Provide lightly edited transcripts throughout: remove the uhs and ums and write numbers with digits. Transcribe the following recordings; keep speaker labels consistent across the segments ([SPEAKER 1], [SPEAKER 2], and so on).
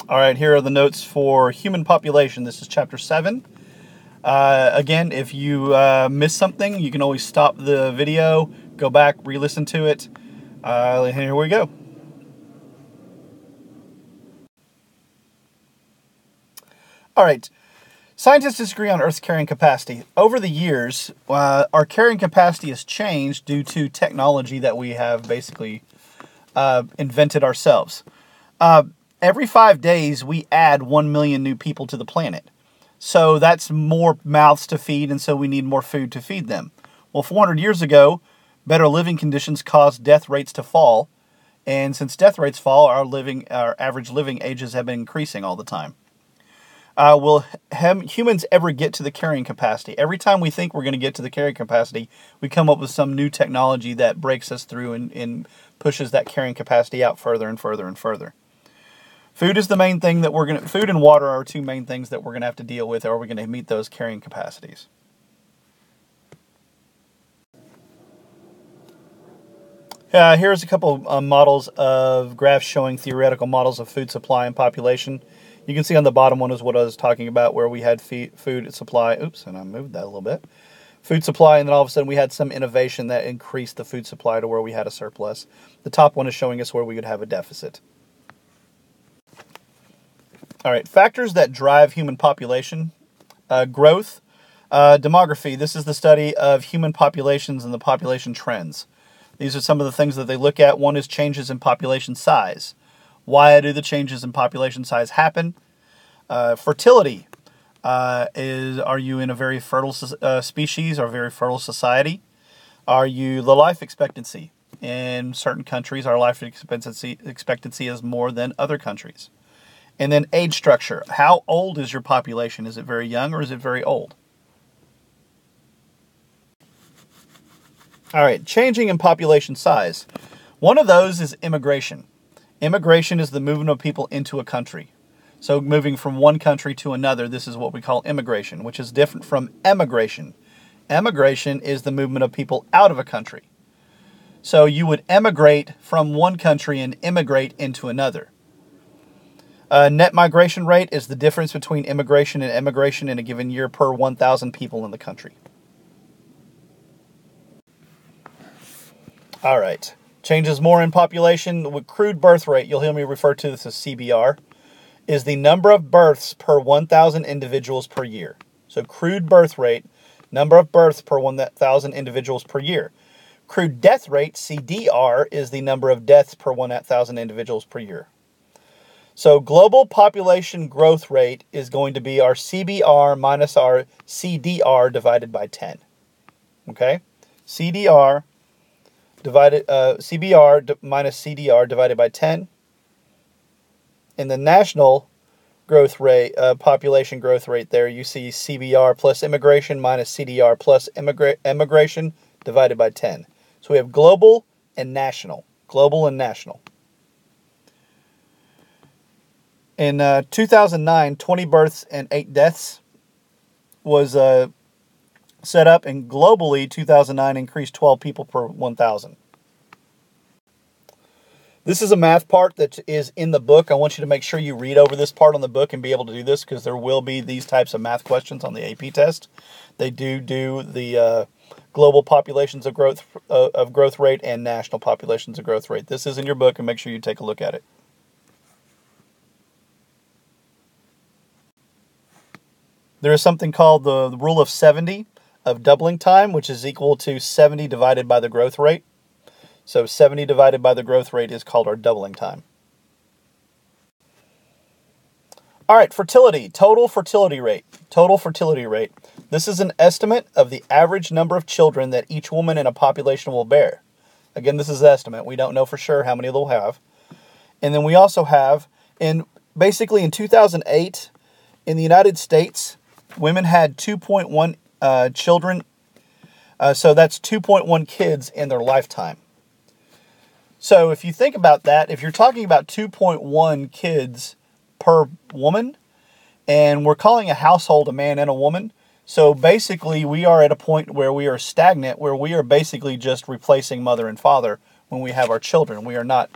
[SPEAKER 1] All right, here are the notes for human population. This is chapter 7. Again, if you miss something, you can always stop the video, go back, re-listen to it. Here we go. All right. Scientists disagree on Earth's carrying capacity. Over the years, our carrying capacity has changed due to technology that we have basically invented ourselves. Every 5 days, we add 1 million new people to the planet. So that's more mouths to feed, and so we need more food to feed them. Well, 400 years ago, better living conditions caused death rates to fall. And since death rates fall, our average living ages have been increasing all the time. Will humans ever get to the carrying capacity? Every time we think we're going to get to the carrying capacity, we come up with some new technology that breaks us through and pushes that carrying capacity out further and further and further. Food is the main thing that food and water are two main things that we're going to have to deal with, or we're going to meet those carrying capacities. Here's a couple models of graphs showing theoretical models of food supply and population. You can see on the bottom one is what I was talking about, where we had food supply. Oops, and I moved that a little bit. Food supply, and then all of a sudden we had some innovation that increased the food supply to where we had a surplus. The top one is showing us where we would have a deficit. All right, factors that drive human population. Growth. Demography. This is the study of human populations and the population trends. These are some of the things that they look at. One is changes in population size. Why do the changes in population size happen? Fertility. Are you in a very fertile species or very fertile society? Are you the life expectancy? In certain countries, our life expectancy is more than other countries. And then age structure. How old is your population? Is it very young or is it very old? All right, changing in population size. One of those is immigration. Immigration is the movement of people into a country. So moving from one country to another, this is what we call immigration, which is different from emigration. Emigration is the movement of people out of a country. So you would emigrate from one country and immigrate into another. Net migration rate is the difference between immigration and emigration in a given year per 1,000 people in the country. All right. Changes more in population. With crude birth rate, you'll hear me refer to this as CBR, is the number of births per 1,000 individuals per year. So crude birth rate, number of births per 1,000 individuals per year. Crude death rate, CDR, is the number of deaths per 1,000 individuals per year. So global population growth rate is going to be our CBR minus our CDR divided by 10. Okay? CBR minus CDR divided by 10. In the national growth rate, population growth rate there, you see CBR plus immigration minus CDR plus immigration divided by 10. So we have global and national. Global and national. In 2009, 20 births and 8 deaths was set up, and globally, 2009 increased 12 people per 1,000. This is a math part that is in the book. I want you to make sure you read over this part on the book and be able to do this, because there will be these types of math questions on the AP test. They do the global populations of growth rate and national populations of growth rate. This is in your book, and make sure you take a look at it. There is something called the rule of 70 of doubling time, which is equal to 70 divided by the growth rate. So 70 divided by the growth rate is called our doubling time. All right, fertility, total fertility rate. Total fertility rate. This is an estimate of the average number of children that each woman in a population will bear. Again, this is an estimate. We don't know for sure how many they'll have. And then we also have, basically in 2008, in the United States, women had 2.1 children. So that's 2.1 kids in their lifetime. So if you think about that, if you're talking about 2.1 kids per woman, and we're calling a household a man and a woman, so basically we are at a point where we are stagnant, where we are basically just replacing mother and father when we have our children. We are not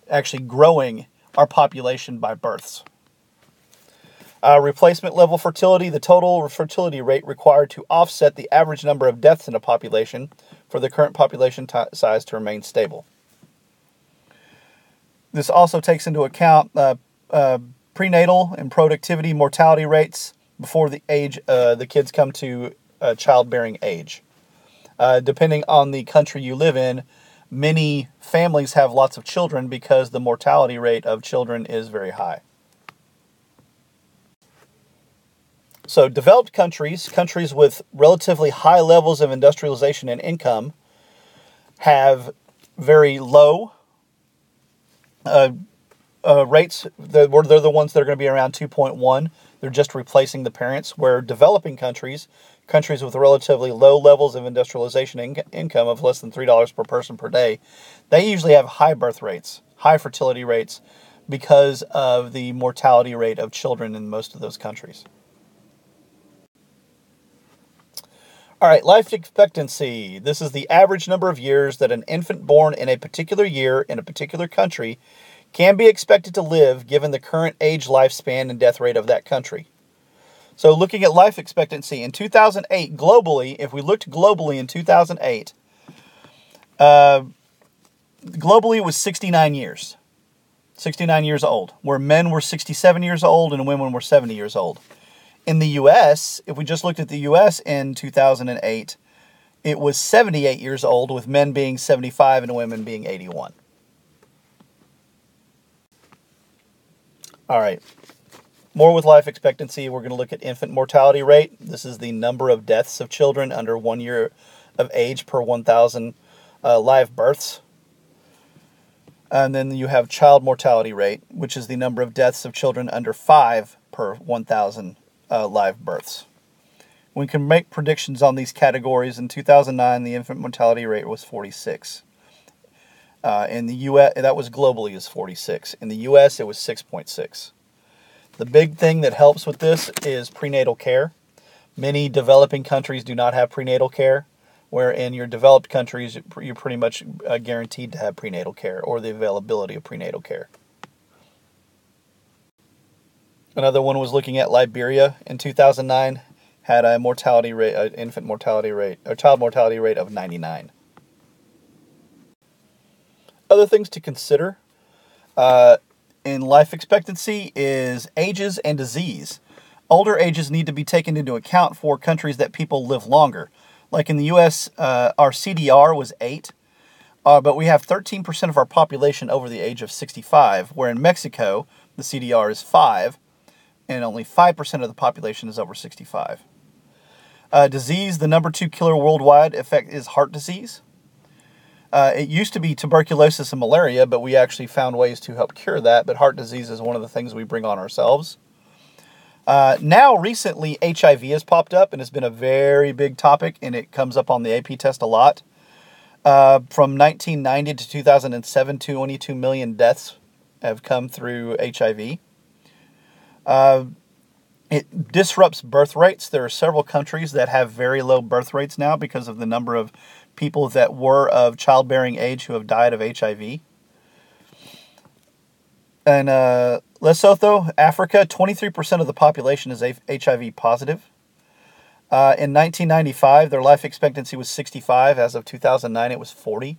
[SPEAKER 1] actually growing our population by births. Replacement level fertility, the total fertility rate required to offset the average number of deaths in a population for the current population size to remain stable. This also takes into account prenatal and productivity mortality rates before the kids come to childbearing age. Depending on the country you live in, many families have lots of children because the mortality rate of children is very high. So developed countries, countries with relatively high levels of industrialization and income, have very low rates. They're the ones that are going to be around 2.1. They're just replacing the parents, where developing countries, countries with relatively low levels of industrialization income of less than $3 per person per day, they usually have high birth rates, high fertility rates, because of the mortality rate of children in most of those countries. All right, life expectancy. This is the average number of years that an infant born in a particular year in a particular country can be expected to live given the current age, lifespan, and death rate of that country. So looking at life expectancy in 2008 globally, if we looked globally in 2008, globally it was 69 years. 69 years old, where men were 67 years old and women were 70 years old. In the U.S., if we just looked at the U.S. in 2008, it was 78 years old, with men being 75 and women being 81. All right, more with life expectancy. We're going to look at infant mortality rate. This is the number of deaths of children under 1 year of age per 1,000 live births. And then you have child mortality rate, which is the number of deaths of children under 5 per 1,000 live births. We can make predictions on these categories. In 2009, the infant mortality rate was 46. In the U.S., that was globally is 46. In the U.S., it was 6.6. The big thing that helps with this is prenatal care. Many developing countries do not have prenatal care, where in your developed countries, you're pretty much guaranteed to have prenatal care or the availability of prenatal care. Another one was looking at Liberia in 2009, had a mortality rate, infant mortality rate, or child mortality rate of 99. Other things to consider in life expectancy is ages and disease. Older ages need to be taken into account for countries that people live longer. Like in the U.S., our CDR was 8, but we have 13% of our population over the age of 65, where in Mexico, the CDR is 5, and only 5% of the population is over 65. Disease, the number 2 killer worldwide effect is heart disease. It used to be tuberculosis and malaria, but we actually found ways to help cure that, but heart disease is one of the things we bring on ourselves. Now, recently, HIV has popped up and has been a very big topic, and it comes up on the AP test a lot. From 1990 to 2007, 22 million deaths have come through HIV. It disrupts birth rates. There are several countries that have very low birth rates now because of the number of people that were of childbearing age who have died of HIV. And Lesotho, Africa, 23% of the population is HIV positive. In 1995, their life expectancy was 65. As of 2009, it was 40.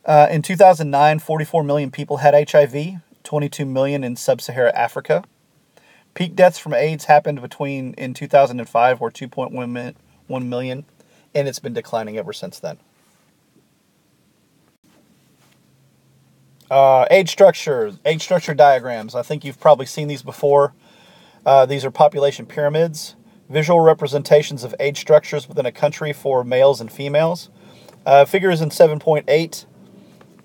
[SPEAKER 1] In 2009, 44 million people had HIV, 22 million in sub-Saharan Africa. Peak deaths from AIDS happened in 2005, were 2.1 million, and it's been declining ever since then. Age structure diagrams. I think you've probably seen these before. These are population pyramids, visual representations of age structures within a country for males and females. Figures in 7.8,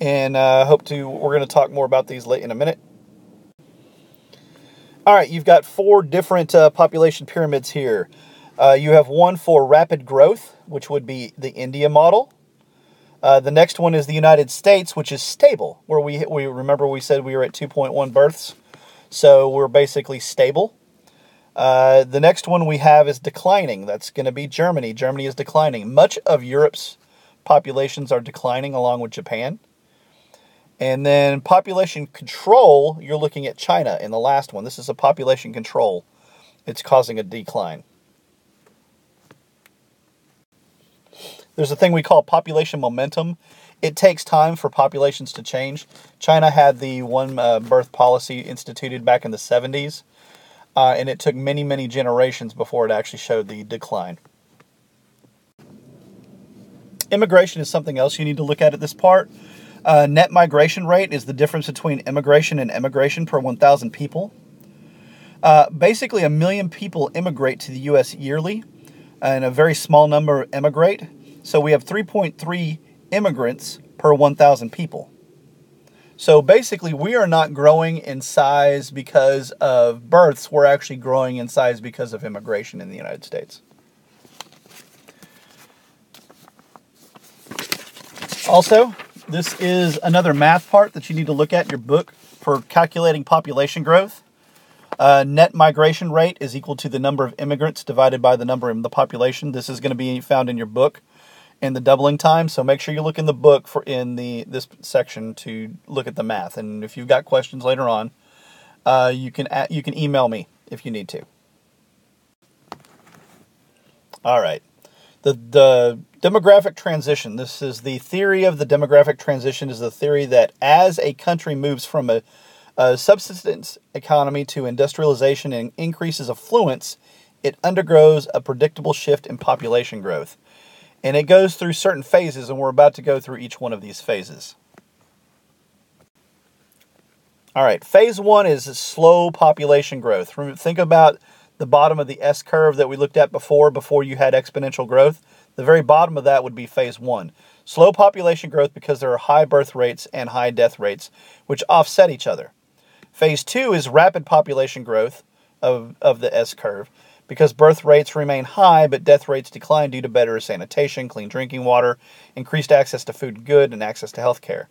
[SPEAKER 1] and we're going to talk more about these in a minute. All right, you've got 4 different population pyramids here. You have one for rapid growth, which would be the India model. The next one is the United States, which is stable, where we remember we said we were at 2.1 births, so we're basically stable. The next one we have is declining. That's going to be Germany. Germany is declining. Much of Europe's populations are declining along with Japan. And then population control, you're looking at China in the last one. This is a population control. It's causing a decline. There's a thing we call population momentum. It takes time for populations to change. China had the one birth policy instituted back in the 70s, and it took many, many generations before it actually showed the decline. Immigration is something else you need to look at this part. Net migration rate is the difference between immigration and emigration per 1,000 people. Basically, 1 million people immigrate to the U.S. yearly, and a very small number emigrate. So we have 3.3 immigrants per 1,000 people. So basically, we are not growing in size because of births. We're actually growing in size because of immigration in the United States. Also, this is another math part that you need to look at in your book for calculating population growth. Net migration rate is equal to the number of immigrants divided by the number of the population. This is going to be found in your book in the doubling time, so make sure you look in the book for this section to look at the math. And if you've got questions later on, you can email me if you need to. All right, the demographic transition. This is the theory of the demographic transition. Is the theory that as a country moves from a subsistence economy to industrialization and increases affluence, it undergoes a predictable shift in population growth. And it goes through certain phases, and we're about to go through each one of these phases. All right, phase 1 is slow population growth. Think about the bottom of the S curve that we looked at before you had exponential growth. The very bottom of that would be phase 1. Slow population growth because there are high birth rates and high death rates, which offset each other. Phase 2 is rapid population growth of the S curve, because birth rates remain high, but death rates decline due to better sanitation, clean drinking water, increased access to food and good, and access to health care.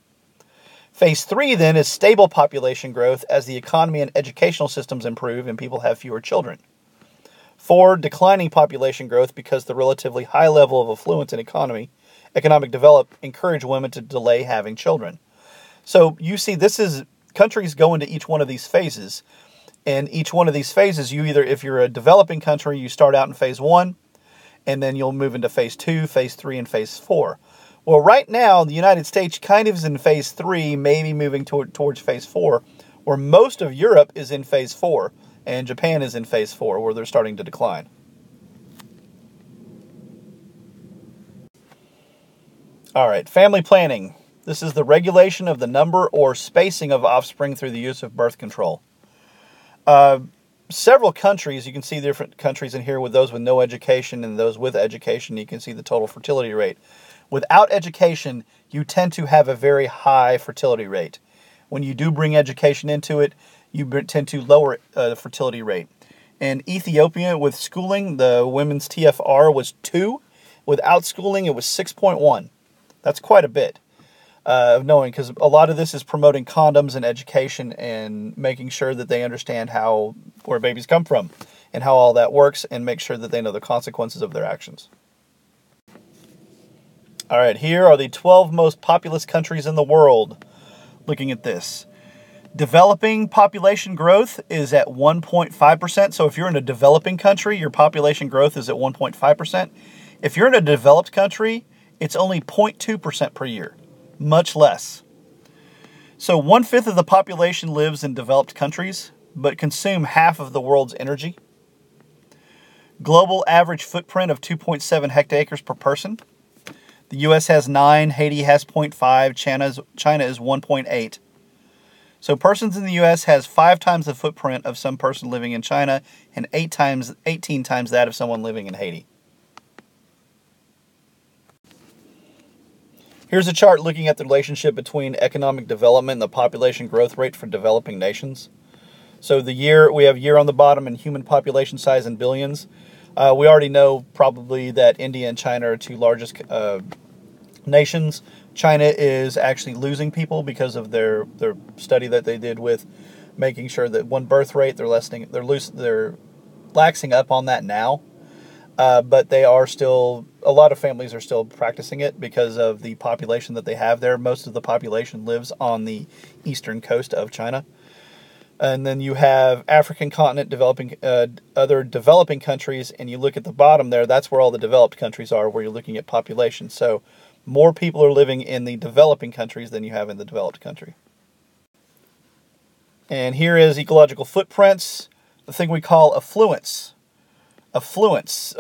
[SPEAKER 1] Phase 3, then, is stable population growth as the economy and educational systems improve and people have fewer children. 4, declining population growth because the relatively high level of affluence in economic development encourage women to delay having children. So you see, this is countries go into each one of these phases. And each one of these phases, if you're a developing country, you start out in phase 1, and then you'll move into phase 2, phase 3, and phase 4. Well, right now, the United States kind of is in phase 3, maybe moving towards phase 4, where most of Europe is in phase 4, and Japan is in phase 4, where they're starting to decline. All right, family planning. This is the regulation of the number or spacing of offspring through the use of birth control. Several countries, you can see different countries in here with those with no education and those with education. You can see the total fertility rate. Without education, you tend to have a very high fertility rate. When you do bring education into it, you tend to lower the fertility rate. In Ethiopia, with schooling, the women's TFR was 2. Without schooling, it was 6.1. That's quite a bit. Of knowing, because a lot of this is promoting condoms and education and making sure that they understand where babies come from and how all that works, and make sure that they know the consequences of their actions. All right, here are the 12 most populous countries in the world. Looking at this. Developing population growth is at 1.5%. So if you're in a developing country, your population growth is at 1.5%. If you're in a developed country, it's only 0.2% per year. Much less. So 1/5 of the population lives in developed countries, but consume half of the world's energy. Global average footprint of 2.7 hectares per person. The U.S. has 9, Haiti has 0.5, China is 1.8. So persons in the U.S. has 5 times the footprint of some person living in China, and 18 times that of someone living in Haiti. Here's a chart looking at the relationship between economic development and the population growth rate for developing nations. So we have year on the bottom and human population size in billions. We already know probably that India and China are 2 largest nations. China is actually losing people because of their study that they did with making sure that one birth rate, they're laxing up on that now. But they are still, a lot of families are still practicing it because of the population that they have there. Most of the population lives on the eastern coast of China. And then you have African continent developing, other developing countries, and you look at the bottom there, that's where all the developed countries are, where you're looking at population. So more people are living in the developing countries than you have in the developed country. And here is ecological footprints, the thing we call affluence. Affluence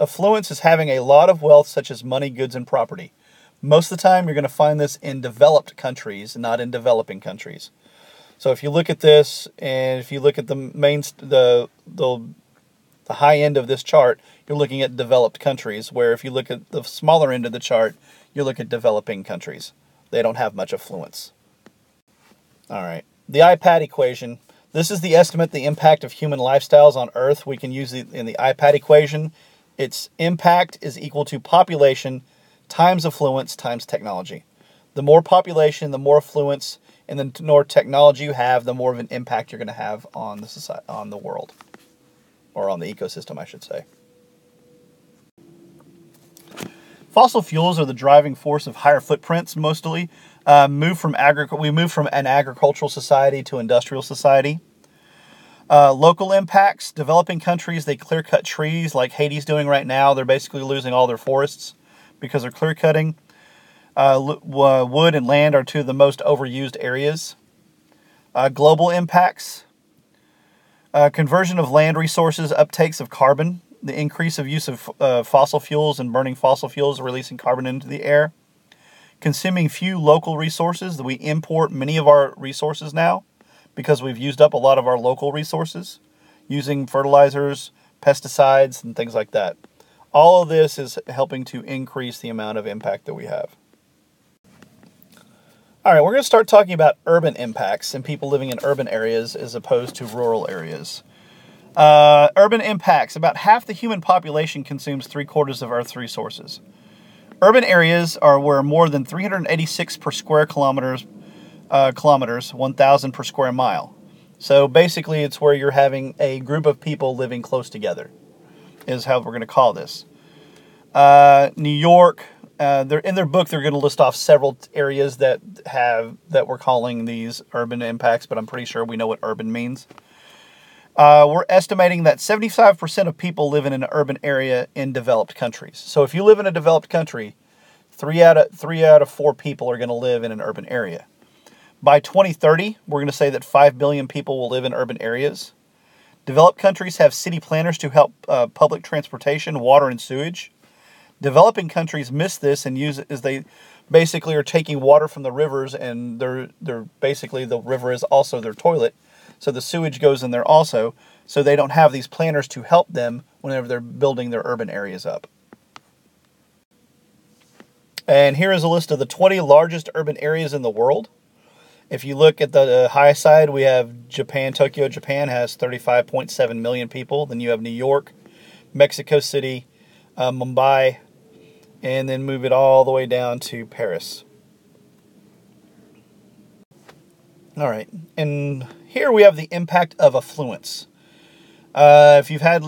[SPEAKER 1] is having a lot of wealth, such as money, goods, and property. Most of the time, you're going to find this in developed countries, not in developing countries. So if you look at this, and if you look at the high end of this chart, you're looking at developed countries, where if you look at the smaller end of the chart, you look at developing countries. They don't have much affluence. All right. The IPAD equation. This is the estimate, the impact of human lifestyles on Earth. We can use it in the IPAD equation. Its impact is equal to population times affluence times technology. The more population, the more affluence, and the more technology you have, the more of an impact you're going to have on the society, on the world, or on the ecosystem, I should say. Fossil fuels are the driving force of higher footprints, mostly. We moved from an agricultural society to industrial society. Local impacts, developing countries, they clear-cut trees like Haiti's doing right now. They're basically losing all their forests because they're clear-cutting. Wood and land are two of the most overused areas. Global impacts, conversion of land resources, uptakes of carbon, the increase of use of fossil fuels and burning fossil fuels, releasing carbon into the air. Consuming few local resources. We import many of our resources now because we've used up a lot of our local resources, using fertilizers, pesticides, and things like that. All of this is helping to increase the amount of impact that we have. All right, we're going to start talking about urban impacts and people living in urban areas as opposed to rural areas. Urban impacts. About half the human population consumes 3/4 of Earth's resources. Urban areas are where more than 386 per square kilometers, 1,000 per square mile. So basically, it's where you're having a group of people living close together, is how we're going to call this. New York, in their book, they're going to list off several areas that we're calling these urban impacts, but I'm pretty sure we know what urban means. We're estimating that 75% of people live in an urban area in developed countries. So if you live in a developed country, 3 out of 4 people are going to live in an urban area. By 2030, we're going to say that 5 billion people will live in urban areas. Developed countries have city planners to help public transportation, water, and sewage. Developing countries miss this and use it as they basically are taking water from the rivers, and they're basically, the river is also their toilet. So the sewage goes in there also, so they don't have these planners to help them whenever they're building their urban areas up. And here is a list of the 20 largest urban areas in the world. If you look at the high side, we have Japan. Tokyo, Japan has 35.7 million people. Then you have New York, Mexico City, Mumbai, and then move it all the way down to Paris. All right, and here we have the impact of affluence. If you've had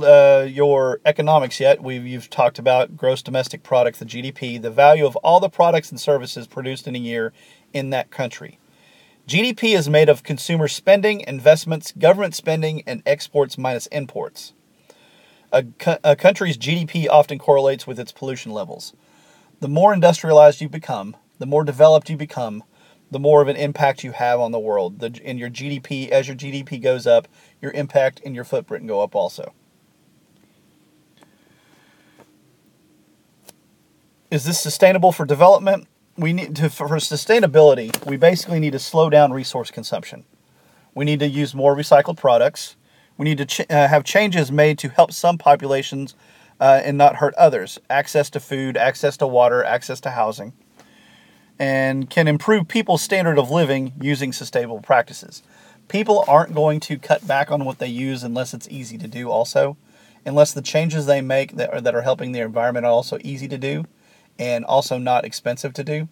[SPEAKER 1] your economics yet, you've talked about gross domestic product, the GDP, the value of all the products and services produced in a year in that country. GDP is made of consumer spending, investments, government spending, and exports minus imports. A country's GDP often correlates with its pollution levels. The more industrialized you become, the more developed you become, the more of an impact you have on the world. In your GDP, as your GDP goes up, your impact and your footprint go up also. Is this sustainable for development? For sustainability, we basically need to slow down resource consumption. We need to use more recycled products. We need to have changes made to help some populations and not hurt others. Access to food, access to water, access to housing. And can improve people's standard of living using sustainable practices. People aren't going to cut back on what they use unless it's easy to do also. Unless the changes they make that are helping the environment are also easy to do and also not expensive to do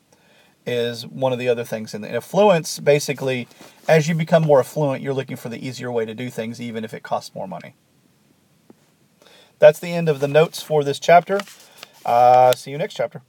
[SPEAKER 1] is one of the other things. And affluence, basically, as you become more affluent, you're looking for the easier way to do things even if it costs more money. that's the end of the notes for this chapter. See you next chapter.